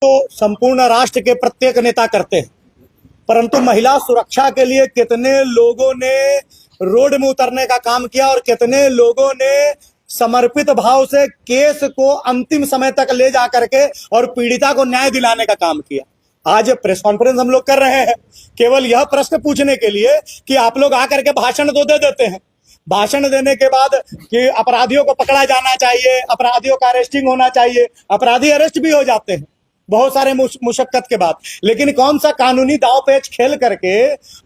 तो संपूर्ण राष्ट्र के प्रत्येक नेता करते हैं, परंतु महिला सुरक्षा के लिए कितने लोगों ने रोड में उतरने का काम किया और कितने लोगों ने समर्पित भाव से केस को अंतिम समय तक ले जा करके और पीड़िता को न्याय दिलाने का काम किया। आज प्रेस कॉन्फ्रेंस हम लोग कर रहे हैं केवल यह प्रश्न पूछने के लिए कि आप लोग आकर के भाषण तो दे देते हैं, भाषण देने के बाद कि अपराधियों को पकड़ा जाना चाहिए, अपराधियों का अरेस्टिंग होना चाहिए, अपराधी अरेस्ट भी हो जाते हैं बहुत सारे मुशक्कत के बाद, लेकिन कौन सा कानूनी दांव पेच खेल करके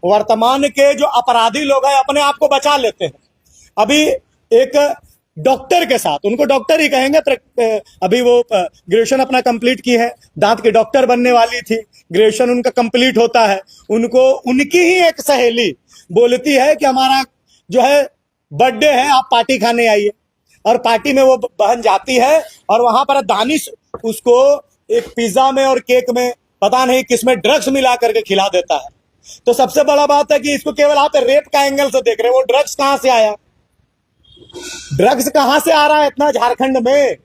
वर्तमान के जो अपराधी लोग हैं अपने आप को बचा लेते हैं। अभी एक डॉक्टर के साथ, उनको डॉक्टर ही कहेंगे, अभी वो ग्रेजुएशन अपना कंप्लीट की है, दांत की डॉक्टर बनने वाली थी, ग्रेजुएशन उनका कंप्लीट होता है, उनको उनकी ही एक सहेली बोलती है कि हमारा जो है बर्थडे है, आप पार्टी खाने आइए। और पार्टी में वो बहन जाती है और वहां पर दानिश उसको एक पिज्जा में और केक में पता नहीं किसमें ड्रग्स मिला करके खिला देता है। तो सबसे बड़ा बात है कि इसको केवल आप रेप का एंगल से देख रहे हैं, वो ड्रग्स कहां से आया, ड्रग्स कहां से आ रहा है इतना झारखंड में,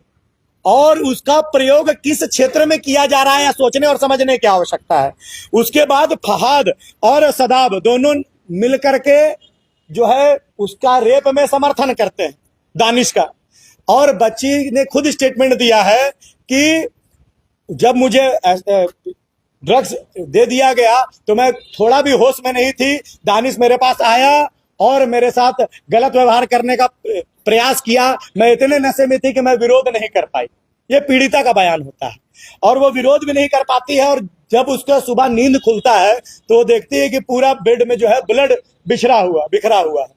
और उसका प्रयोग किस क्षेत्र में किया जा रहा है, सोचने और समझने की आवश्यकता है। उसके बाद फहाद और सदाब दोनों मिलकर के जो है उसका रेप में समर्थन करते हैं दानिश का, और बच्ची ने खुद स्टेटमेंट दिया है कि जब मुझे ड्रग्स दे दिया गया तो मैं थोड़ा भी होश में नहीं थी, दानिश मेरे पास आया और मेरे साथ गलत व्यवहार करने का प्रयास किया, मैं इतने नशे में थी कि मैं विरोध नहीं कर पाई। ये पीड़िता का बयान होता है और वो विरोध भी नहीं कर पाती है, और जब उसका सुबह नींद खुलता है तो वो देखती है कि पूरा बेड में जो है ब्लड बिखरा हुआ है।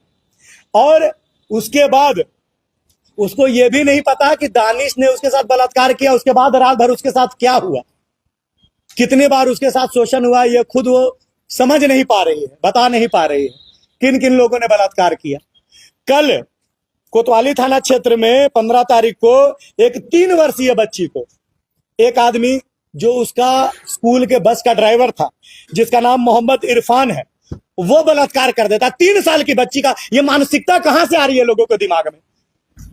और उसके बाद उसको ये भी नहीं पता कि दानिश ने उसके साथ बलात्कार किया, उसके बाद रात भर उसके साथ क्या हुआ, कितने बार उसके साथ शोषण हुआ, ये खुद वो समझ नहीं पा रही है, बता नहीं पा रही है किन किन लोगों ने बलात्कार किया। कल कोतवाली थाना क्षेत्र में 15 तारीख को एक 3 वर्षीय बच्ची को एक आदमी जो उसका स्कूल के बस का ड्राइवर था, जिसका नाम मोहम्मद इरफान है, वो बलात्कार कर देता। 3 साल की बच्ची का ये मानसिकता कहां से आ रही है लोगों के दिमाग में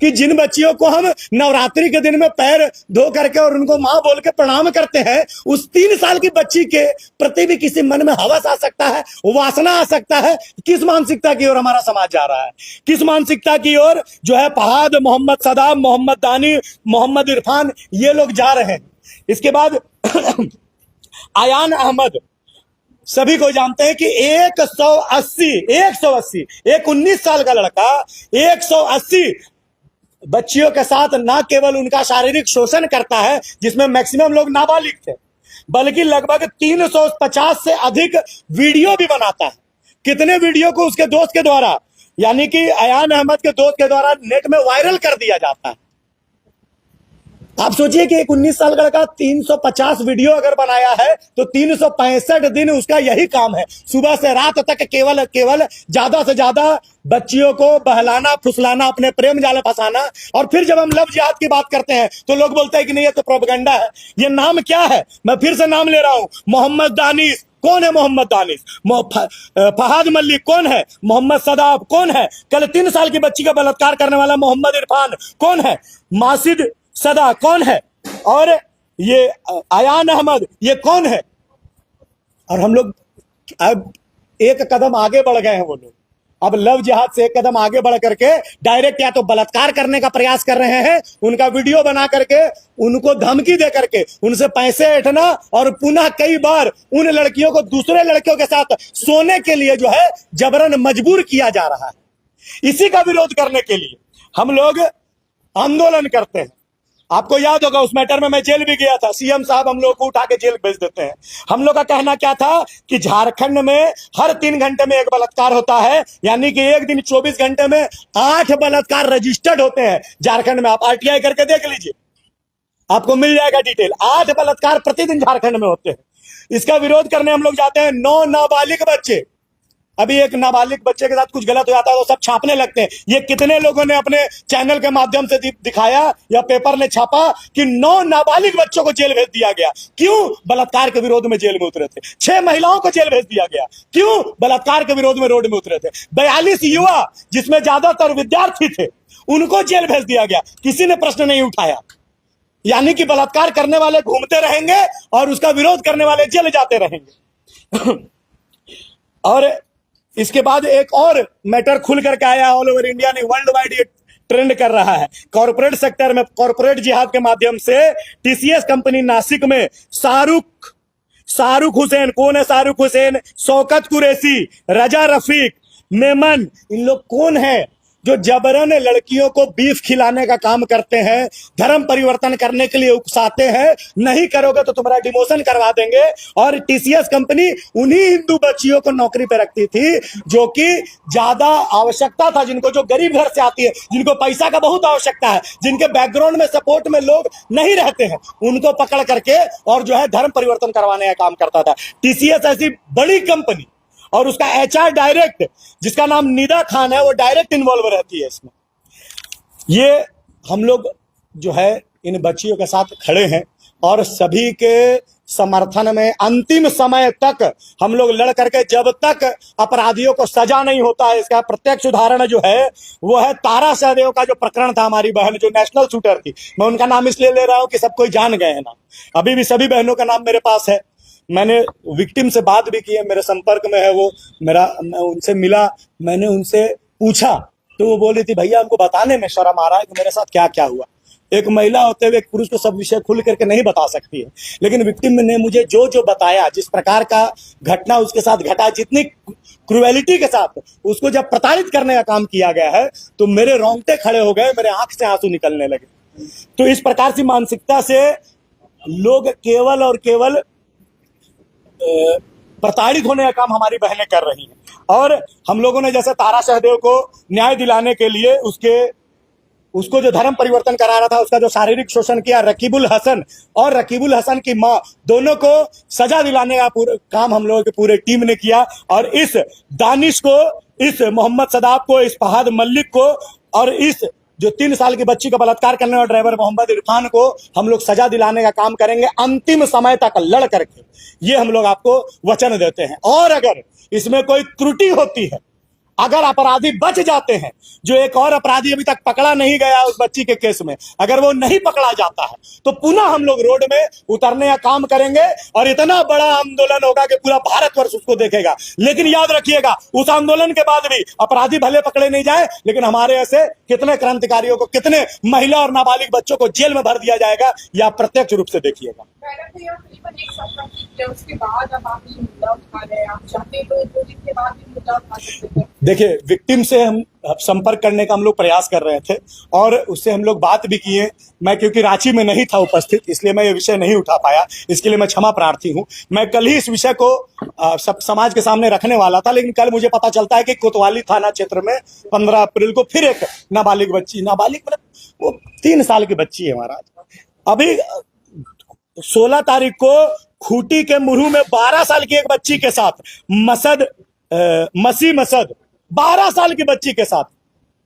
कि जिन बच्चियों को हम नवरात्रि के दिन में पैर धो करके और उनको मां बोल के प्रणाम करते हैं, उस 3 साल की बच्ची के प्रति भी किसी मन में हवस आ सकता है, वासना आ सकता है। किस मानसिकता की ओर हमारा समाज जा रहा है, किस मानसिकता की ओर जो है फहाद, मोहम्मद सदाब, मोहम्मद दानी, मोहम्मद इरफान ये लोग जा रहे हैं। इसके बाद आयान अहमद, सभी को जानते हैं कि 180 एक 19 साल का लड़का 180 बच्चियों के साथ ना केवल उनका शारीरिक शोषण करता है, जिसमें मैक्सिमम लोग नाबालिग थे, बल्कि लगभग 350 से अधिक वीडियो भी बनाता है। कितने वीडियो को उसके दोस्त के द्वारा, यानी कि अयान अहमद के दोस्त के द्वारा नेट में वायरल कर दिया जाता है। आप सोचिए कि एक 19 साल का लड़का 350 वीडियो अगर बनाया है तो 365 दिन उसका यही काम है, सुबह से रात तक केवल ज्यादा से ज्यादा बच्चियों को बहलाना, फुसलाना, अपने प्रेम जाल फंसाना। और फिर जब हम लव जिहाद की बात करते हैं तो लोग बोलते हैं कि नहीं ये तो प्रोपेगेंडा है। ये नाम क्या है, मैं फिर से नाम ले रहा हूं, मोहम्मद दानिश। कौन है मोहम्मद दानिश? फहाद मलिक कौन है? मोहम्मद सदाब कौन है? कल 3 साल की बच्ची का बलात्कार करने वाला मोहम्मद इरफान कौन है? मासिद सदा कौन है? और ये अयान अहमद ये कौन है? और हम लोग अब एक कदम आगे बढ़ गए हैं, वो लोग अब लव जिहाद से एक कदम आगे बढ़ करके डायरेक्ट या तो बलात्कार करने का प्रयास कर रहे हैं, उनका वीडियो बना करके उनको धमकी दे करके उनसे पैसे ऐंठना, और पुनः कई बार उन लड़कियों को दूसरे लड़कियों के साथ सोने के लिए जो है जबरन मजबूर किया जा रहा है। इसी का विरोध करने के लिए हम लोग आंदोलन करते हैं। आपको याद होगा उस मैटर में मैं जेल भी गया था, सीएम साहब हम लोग को उठा के जेल भेज देते हैं। हम लोग का कहना क्या था कि झारखंड में हर 3 घंटे में एक बलात्कार होता है, यानी कि एक दिन 24 घंटे में 8 बलात्कार रजिस्टर्ड होते हैं झारखंड में। आप आरटीआई करके देख लीजिए, आपको मिल जाएगा डिटेल। 8 बलात्कार प्रतिदिन झारखंड में होते हैं। इसका विरोध करने हम लोग जाते हैं। 9 नाबालिग बच्चे, अभी एक नाबालिग बच्चे के साथ कुछ गलत हो जाता है तो सब छापने लगते हैं। ये कितने लोगों ने अपने चैनल के माध्यम से दिखाया या पेपर ने छापा कि 9 नाबालिग बच्चों को जेल भेज दिया गया। क्यों? बलात्कार के विरोध में जेल में उतरे थे। 6 महिलाओं को जेल भेज दिया गया। क्यों? बलात्कार के विरोध में रोड में उतरे थे। 42 युवा, जिसमें ज्यादातर विद्यार्थी थे, उनको जेल भेज दिया गया। किसी ने प्रश्न नहीं उठाया। यानी कि बलात्कार करने वाले घूमते रहेंगे और उसका विरोध करने वाले जेल जाते रहेंगे। और इसके बाद एक और मैटर खुल करके आया, ऑल ओवर इंडिया ने वर्ल्ड वाइड ये ट्रेंड कर रहा है। कॉर्पोरेट सेक्टर में कॉर्पोरेट जिहाद के माध्यम से टीसीएस कंपनी नासिक में शाहरुख हुसैन, कौन है शाहरुख हुसैन, शौकत कुरैशी, रजा रफीक, मेमन, इन लोग कौन है जो जबरन लड़कियों को बीफ खिलाने का काम करते हैं, धर्म परिवर्तन करने के लिए उकसाते हैं, नहीं करोगे तो तुम्हारा डिमोशन करवा देंगे। और टीसीएस कंपनी उन्हीं हिंदू बच्चियों को नौकरी पे रखती थी जो कि ज्यादा आवश्यकता था, जिनको, जो गरीब घर से आती है, जिनको पैसा का बहुत आवश्यकता है, जिनके बैकग्राउंड में सपोर्ट में लोग नहीं रहते हैं, उनको पकड़ करके और जो है धर्म परिवर्तन करवाने का काम करता था। टीसीएस ऐसी बड़ी कंपनी और उसका एचआर डायरेक्ट, जिसका नाम निदा खान है, वो डायरेक्ट इन्वॉल्व रहती है इसमें। ये हम लोग जो है इन बच्चियों के साथ खड़े हैं और सभी के समर्थन में अंतिम समय तक हम लोग लड़ करके, जब तक अपराधियों को सजा नहीं होता है। इसका प्रत्यक्ष उदाहरण जो है वो है तारा सहदेव का जो प्रकरण था, हमारी बहन जो नेशनल शूटर थी। मैं उनका नाम इसलिए ले रहा हूं कि सब कोई जान गए हैं ना, अभी भी सभी बहनों का नाम मेरे पास है। मैंने विक्टिम से बात भी की है, मेरे संपर्क में है वो, मैं उनसे मिला, मैंने उनसे पूछा तो वो बोली थी भैया हमको बताने में शर्म आ रहा है कि मेरे साथ क्या क्या हुआ। एक महिला होते हुए एक पुरुष को सब विषय खुल करके नहीं बता सकती है, लेकिन विक्टिम ने मुझे जो जो बताया, जिस प्रकार का घटना उसके साथ घटा, जितनी क्रुएलिटी के साथ उसको जब प्रताड़ित करने का काम किया गया है, तो मेरे रोंगटे खड़े हो गए, मेरे आंख से आंसू निकलने लगे। तो इस प्रकार की मानसिकता से लोग केवल और केवल प्रताड़ित होने का काम हमारी बहनें कर रही हैं। और हम लोगों ने जैसे तारा सहदेव को न्याय दिलाने के लिए उसको जो धर्म परिवर्तन करा रहा था, उसका जो शारीरिक शोषण किया, रकीबुल हसन और रकीबुल हसन की मां, दोनों को सजा दिलाने का पूरा काम हम लोगों की पूरी टीम ने किया। और इस दानिश को, इस मोहम्मद सदाब को, इस फहाद मलिक को और इस जो 3 साल की बच्ची का बलात्कार करने वाले ड्राइवर मोहम्मद इरफान को हम लोग सजा दिलाने का काम करेंगे अंतिम समय तक लड़ करके, ये हम लोग आपको वचन देते हैं। और अगर इसमें कोई त्रुटि होती है, अगर अपराधी बच जाते हैं, जो एक और अपराधी अभी तक पकड़ा नहीं गया उस बच्ची के केस में, अगर वो नहीं पकड़ा जाता है तो पुनः हम लोग रोड में उतरने का काम करेंगे और इतना बड़ा आंदोलन होगा कि पूरा भारतवर्ष उसको देखेगा। लेकिन याद रखिएगा, उस आंदोलन के बाद भी अपराधी भले पकड़े नहीं जाए, लेकिन हमारे ऐसे कितने क्रांतिकारियों को, कितने महिला और नाबालिग बच्चों को जेल में भर दिया जाएगा, यह आप प्रत्यक्ष रूप से देखिएगा। उसके बाद अब आप ये मुद्दा उठा रहे हैं, आप चाहते तो 2 दिन के बाद भी मुद्दा उठा सकते थे। देखिए, विक्टिम से हम संपर्क करने का हम लोग प्रयास कर रहे थे और उससे हम लोग बात भी किए। मैं क्योंकि रांची में नहीं था उपस्थित, इसलिए मैं ये विषय नहीं उठा पाया, इसके लिए मैं क्षमा प्रार्थी हूं। मैं कल ही इस विषय को सब समाज के सामने रखने वाला था, लेकिन कल मुझे पता चलता है कि कोतवाली थाना क्षेत्र में 15 अप्रैल को फिर एक नाबालिग मतलब वो 3 साल की बच्ची है महाराज। अभी 16 तारीख को खूंटी के मुरहू में 12 साल की एक बच्ची के साथ मसी मसद 12 साल की बच्ची के साथ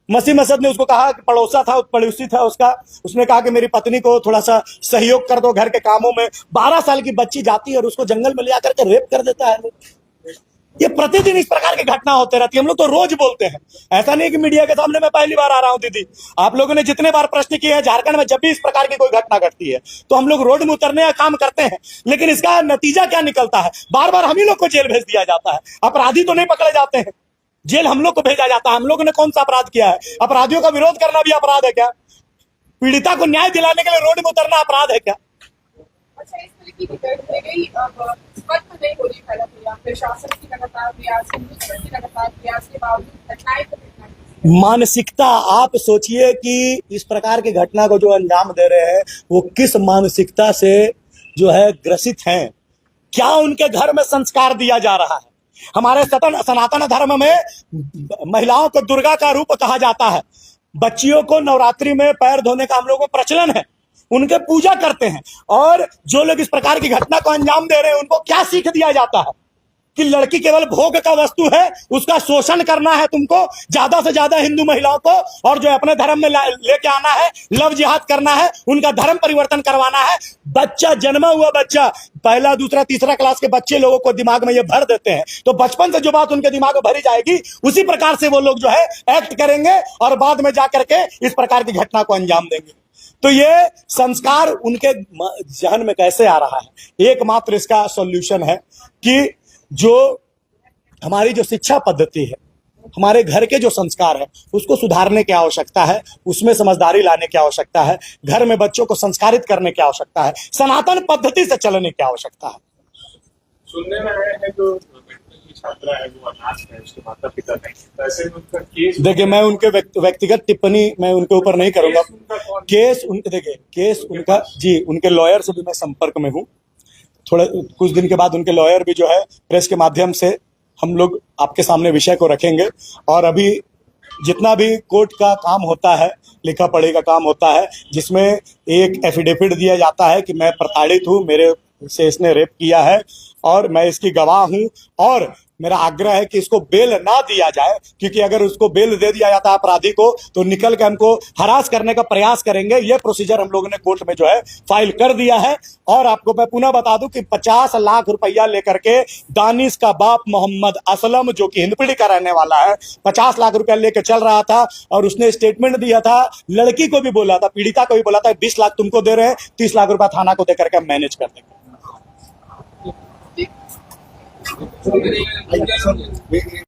मसी मसद ने उसको कहा कि पड़ोसी था उसका, उसने कहा कि मेरी पत्नी को थोड़ा सा सहयोग कर दो घर के कामों में। 12 साल की बच्ची जाती है और उसको जंगल में ले जाकर के रेप कर देता है। ये प्रतिदिन इस प्रकार की घटना होते रहती है। हम लोग तो रोज बोलते हैं, ऐसा नहीं कि मीडिया के सामने मैं पहली बार आ रहा हूं। दीदी, आप लोगों ने जितने बार प्रश्न किए हैं, झारखंड में जब भी इस प्रकार की कोई घटना घटती है तो हम लोग रोड में उतरने का काम करते हैं, लेकिन इसका नतीजा क्या निकलता है? बार बार हम ही लोग को जेल भेज दिया जाता है। अपराधी तो नहीं पकड़े जाते हैं, जेल हम लोग को भेजा जाता है। हम लोगों ने कौन सा अपराध किया है? अपराधियों का विरोध करना भी अपराध है क्या? पीड़िता को न्याय दिलाने के लिए रोड में उतरना अपराध है क्या? अच्छा, इस तरह की घटनाएं गई, अब वक्त नहीं हो रही है, प्रशासन की लगातार प्रयास, हिंदुस्तान की लगातार प्रयास के बावजूद घटनाएं मानसिकता, आप सोचिए कि इस प्रकार की घटना को जो अंजाम दे रहे हैं वो किस मानसिकता से जो है ग्रसित हैं। क्या उनके घर में संस्कार दिया जा रहा है? हमारे सनातन धर्म में महिलाओं को दुर्गा का रूप कहा जाता है। बच्चियों को नवरात्रि में पैर धोने का हम लोगों को प्रचलन है, उनके पूजा करते हैं। और जो लोग इस प्रकार की घटना को अंजाम दे रहे हैं, उनको क्या सीख दिया जाता है कि लड़की केवल भोग का वस्तु है, उसका शोषण करना है तुमको, ज्यादा से ज्यादा हिंदू महिलाओं को, और जो अपने धर्म में लेके आना है, लव जिहाद करना है, उनका धर्म परिवर्तन करवाना है। बच्चा, जन्मा हुआ बच्चा, पहला दूसरा तीसरा क्लास के बच्चे लोगों को दिमाग में ये भर देते हैं, तो बचपन से जो बात उनके दिमाग में भरी जाएगी, उसी प्रकार से वो लोग जो है एक्ट करेंगे और बाद में जाकर के इस प्रकार की घटना को अंजाम देंगे। तो ये संस्कार उनके जहन में कैसे आ रहा है? एकमात्र इसका सॉल्यूशन है कि जो हमारी जो शिक्षा पद्धति है, हमारे घर के जो संस्कार है, उसको सुधारने की आवश्यकता है, उसमें समझदारी लाने की आवश्यकता है, घर में बच्चों को संस्कारित करने की आवश्यकता है, सनातन पद्धति से चलने की आवश्यकता है। सुनने में आया है जो छात्रा है वो अनाथ है, उसके माता पिता नहीं, तो ऐसे में उनका केस। देखिए, मैं उनके व्यक्तिगत टिप्पणी मैं उनके ऊपर नहीं करूंगा। केस उनके, देखिए केस उनका जी, उनके लॉयर से भी मैं संपर्क में हूँ। थोड़ा कुछ दिन के बाद उनके लॉयर भी जो है प्रेस के माध्यम से हम लोग आपके सामने विषय को रखेंगे। और अभी जितना भी कोर्ट का काम होता है, लिखा पढ़ी का काम होता है, जिसमें एक एफिडेविट दिया जाता है कि मैं प्रताड़ित हूँ, मेरे से इसने रेप किया है और मैं इसकी गवाह हूं, और मेरा आग्रह है कि इसको बेल ना दिया जाए, क्योंकि अगर उसको बेल दे दिया जाता है अपराधी को तो निकल के हमको हरास करने का प्रयास करेंगे। ये प्रोसीजर हम लोगों ने कोर्ट में जो है फाइल कर दिया है। और आपको मैं पुनः बता दूं कि 50 लाख रुपया लेकर के दानिश का बाप मोहम्मद असलम, जो कि हिंदपीढ़ी का रहने वाला है, 50 लाख रुपया लेकर चल रहा था। और उसने स्टेटमेंट दिया था, लड़की को भी बोला था, पीड़िता को भी बोला था, 20 लाख तुमको दे रहे हैं, 30 लाख रुपया थाना को देकर के मैनेज कर देंगे। Thank you.